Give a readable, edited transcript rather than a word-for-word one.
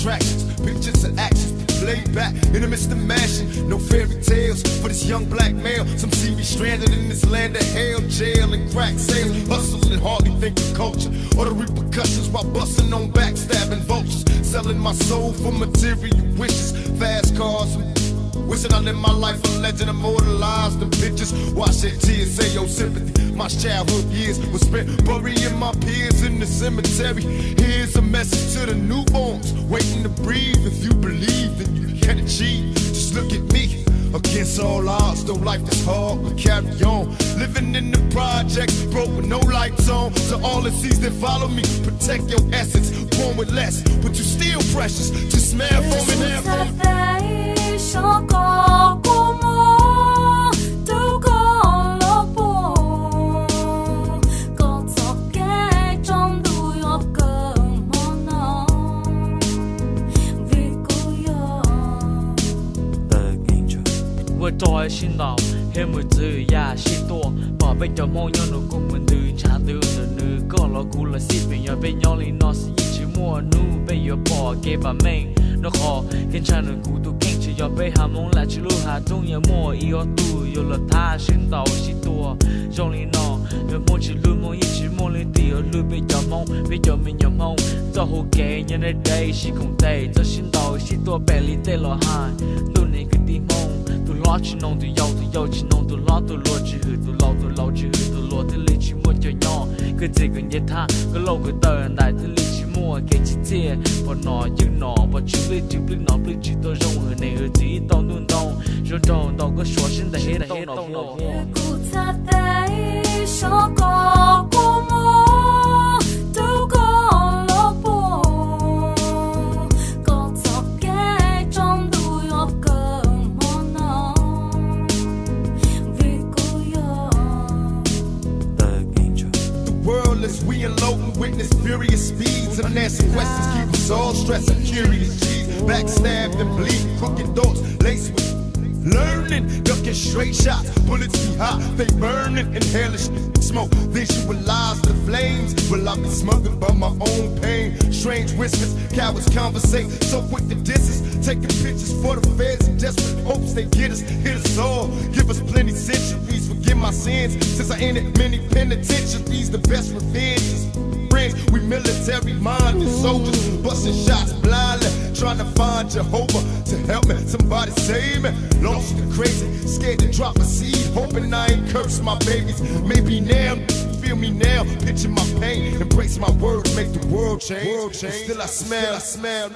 attractions, pictures and actions laid back in the midst of mashing. No fairy tales for this young black male. Some see me stranded in this land of hell, jail and crack sales, hustling, hardly thinking culture or the repercussions while busting on backstabbing vultures, selling my soul for material wishes, fast cars. Wishing I lived my life a legend, immortalized in pictures. Watch their tears, say your sympathy. My childhood years was spent burying my peers in the cemetery. Here's a message to the newborns waiting to breathe. If you believe, then you can achieve. Just look at me. Against all odds, though life is hard, we carry on. Living in the projects, broke with no lights on. To all the seas that follow me, protect your essence. Born with less, but you still precious. Just smile for me now. Vừa trôi xin đỏ thêm một chữ ya xin tua bỏ bên cho mong nhau nó cũng mình từ trả từ nữ có lo cũ là xịt về nhà bên nhau liền nó sẽ chỉ mua nu bây giờ bỏ cái bà mình nó khó khiến cha nữ cũ tu kinh chỉ giờ bây hà mong là chỉ lu hà trong nhà mua yêu tu yêu là tha xin đỏ xin tua trong liền nó rồi mong chỉ lu mong chỉ mong lên tiền lu bây giờ mình nhầm mong cho hồ kề nhân đây chỉ không tệ cho xin đỏ xin tua bè li tê lo hai luôn này cứ tìm mong lo chỉ nông từ giàu chỉ nông từ lo từ lúa chỉ hư từ lâu chỉ hư từ lúa từ lý chỉ mua cho nhau cứ chỉ cần nhớ tha cứ lâu cứ tờ đại từ lý chỉ mua cái chỉ tiền và nó nhưng nó và chỉ biết nó biết chỉ tôi rong hơn này hơn chỉ tông đun tông rồi tông có số sinh đại hết tông nó we unload and witness furious speeds. Unanswered questions keep us all stressed and curious. G's backstabbed and bleed, crooked thoughts laced with learning, ducking straight shots. Bullets be hot, they burning, inhaling smoke. Visualize the flames. Will I be smoking by my own pain? Strange whispers, cowards conversate, so quick to distance. Taking pictures for the feds in desperate hopes they get us, hit us all. Give us plenty centuries, forgive my sins. Since I entered many penitentiaries, the best revenge is friends. We military-minded soldiers, busting shots blindly, trying to find Jehovah to help me. Somebody save me. Lost and crazy, scared to drop a seed, hoping I ain't curse my babies. Maybe now, feel me now, picture my pain, embrace my words, make the world change. Still I smell.